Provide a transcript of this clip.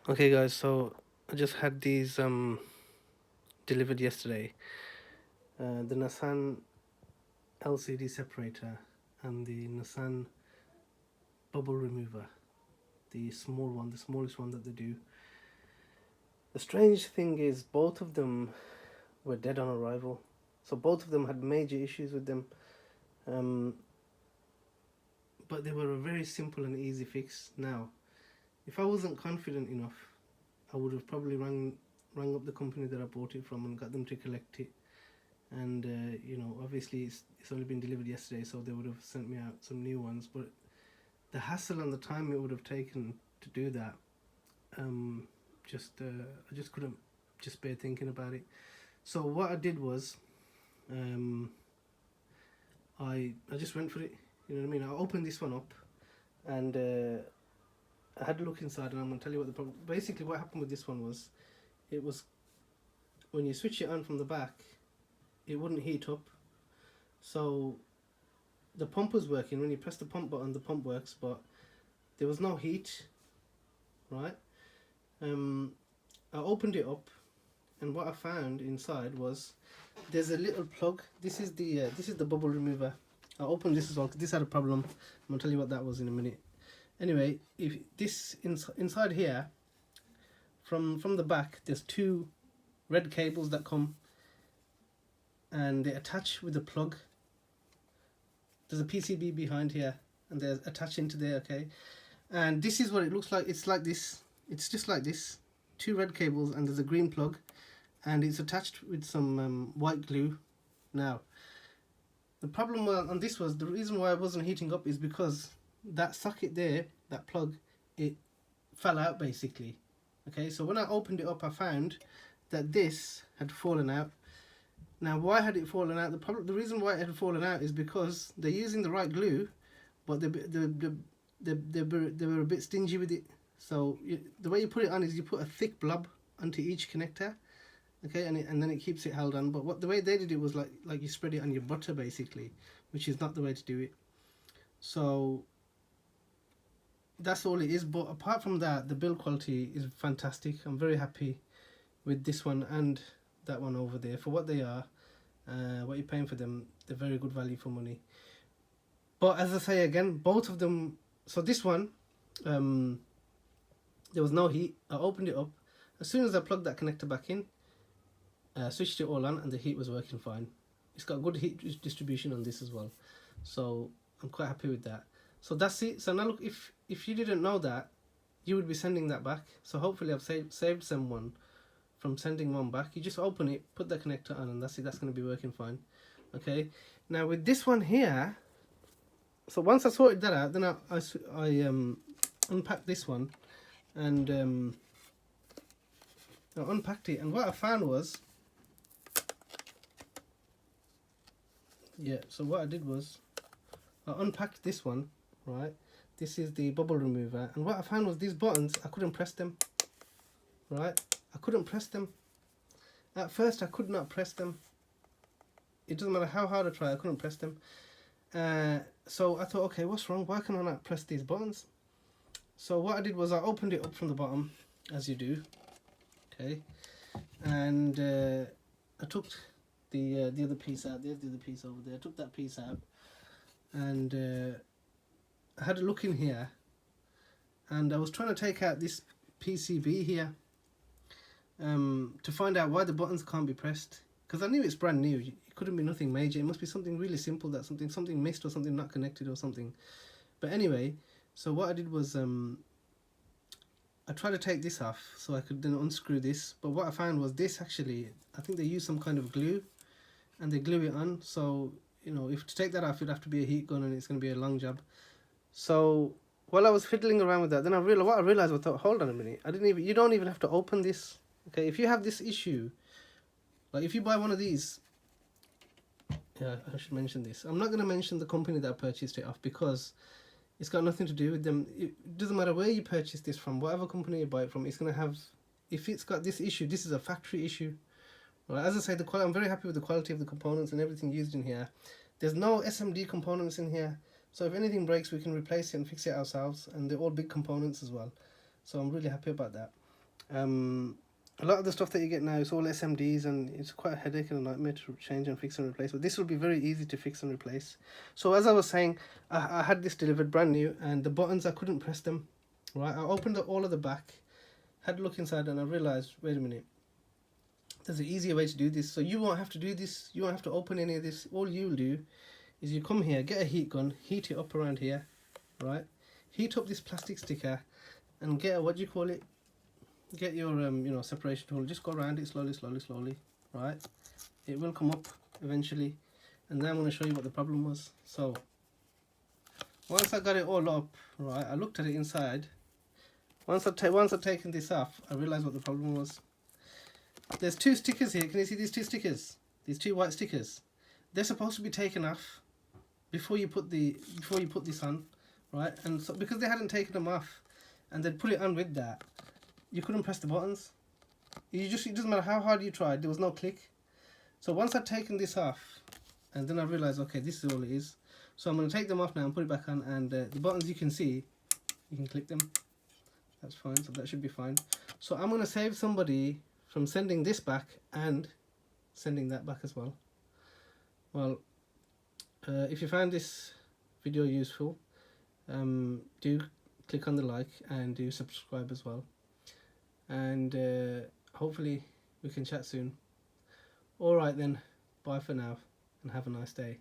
Okay guys, so I just had these delivered yesterday. The Nasan LCD separator and the Nasan bubble remover. The small one, the smallest one that they do. The strange thing is both of them were dead on arrival. So both of them had major issues with them. Um, but they were a very simple and easy fix. Now, if I wasn't confident enough, I would have probably rang up the company that I bought it from and got them to collect it. And obviously it's only been delivered yesterday, so they would have sent me out some new ones. But the hassle and the time it would have taken to do that, I just couldn't just bear thinking about it. So what I did was, I just went for it. You know what I mean? I opened this one up, and I had a look inside, and I'm gonna tell you what the problem. Basically, what happened with this one was, it was when you switch it on from the back, it wouldn't heat up. So the pump was working. When you press the pump button, the pump works, but there was no heat, right? I opened it up, and what I found inside was there's a little plug. This is the bubble remover. I opened this as well because this had a problem. I'm gonna tell you what that was in a minute. Anyway, if this inside here, from the back, there's two red cables that come, and they attach with the plug. There's a PCB behind here, and they're attached into there, okay? And this is what it looks like. It's like this. It's just like this. Two red cables, and there's a green plug, and it's attached with some white glue. Now, the problem on this was, the reason why it wasn't heating up is because that socket there, that plug, it fell out basically. Okay, so when I opened it up, I found that this had fallen out. Now, why had it fallen out? The reason why it had fallen out is because they're using the right glue, but they were a bit stingy with it. So the way you put it on is you put a thick blob onto each connector, okay, and then it keeps it held on. But the way they did it was like you spread it on your butter basically, which is not the way to do it. So that's all it is. But apart from that, the build quality is fantastic. I'm very happy with this one and that one over there for what they are. What you're paying for them, they're very good value for money. But as I say again, both of them. So this one, there was no heat. I opened it up. As soon as I plugged that connector back in, switched it all on, and the heat was working fine. It's got good heat distribution on this as well, so I'm quite happy with that. So that's it. So now look, if you didn't know that, you would be sending that back. So hopefully I've saved someone from sending one back. You just open it, put the connector on, and that's it. That's going to be working fine. Okay. Now with this one here, so once I sorted that out, then I unpacked this one, and I unpacked it, and what I found was, so what I did was, I unpacked this one, right? This is the bubble remover, and what I found was these buttons, I couldn't press them, right? I couldn't press them. At first, I could not press them. It doesn't matter how hard I try, I couldn't press them. So I thought, okay, what's wrong? Why can I not press these buttons? So what I did was I opened it up from the bottom, as you do, okay, and I took the other piece out. There's the other piece over there. I took that piece out, and I had a look in here, and I was trying to take out this PCB here to find out why the buttons can't be pressed, because I knew it's brand new. It couldn't be nothing major. It must be something really simple, that something missed or something not connected or something. But anyway, so what I did was I tried to take this off so I could then unscrew this, but what I found was this actually, I think they use some kind of glue, and they glue it on. So if to take that off, it'd have to be a heat gun, and it's going to be a long job. So while I was fiddling around with that, then I realized was, hold on a minute, you don't even have to open this. Okay, if you have this issue, like if you buy one of these, I should mention this. I'm not going to mention the company that I purchased it off, because it's got nothing to do with them. It doesn't matter where you purchase this from, whatever company you buy it from, it's going to have, if it's got this issue, this is a factory issue. Well, as I say, I'm very happy with the quality of the components and everything used in here. There's no SMD components in here, so if anything breaks, we can replace it and fix it ourselves, and they're all big components as well. So I'm really happy about that. A lot of the stuff that you get now is all SMDs, and it's quite a headache and a nightmare to change and fix and replace. But this will be very easy to fix and replace. So as I was saying, I had this delivered brand new, and the buttons, I couldn't press them. Right, I opened all of the back, had a look inside, and I realized, wait a minute, there's an easier way to do this. So you won't have to do this. You won't have to open any of this. All you'll do is you come here, get a heat gun, heat it up around here, right? Heat up this plastic sticker, and get a, what do you call it? Get your you know, separation tool. Just go around it slowly, slowly, slowly, right? It will come up eventually, and then I'm going to show you what the problem was. So once I got it all up, right, I looked at it inside. Once I've taken this off, I realized what the problem was. There's two stickers here. Can you see these two stickers? These two white stickers. They're supposed to be taken off before you put this on, right? And so because they hadn't taken them off, and they'd put it on with that, you couldn't press the buttons. It doesn't matter how hard you tried, there was no click. So once I'd taken this off, and then I realized, okay, this is all it is. So I'm going to take them off now and put it back on, and the buttons, you can see, you can click them. That's fine, so that should be fine. So I'm going to save somebody from sending this back and sending that back as well. Well, if you found this video useful, do click on the like and do subscribe as well. And hopefully we can chat soon. Alright then, bye for now and have a nice day.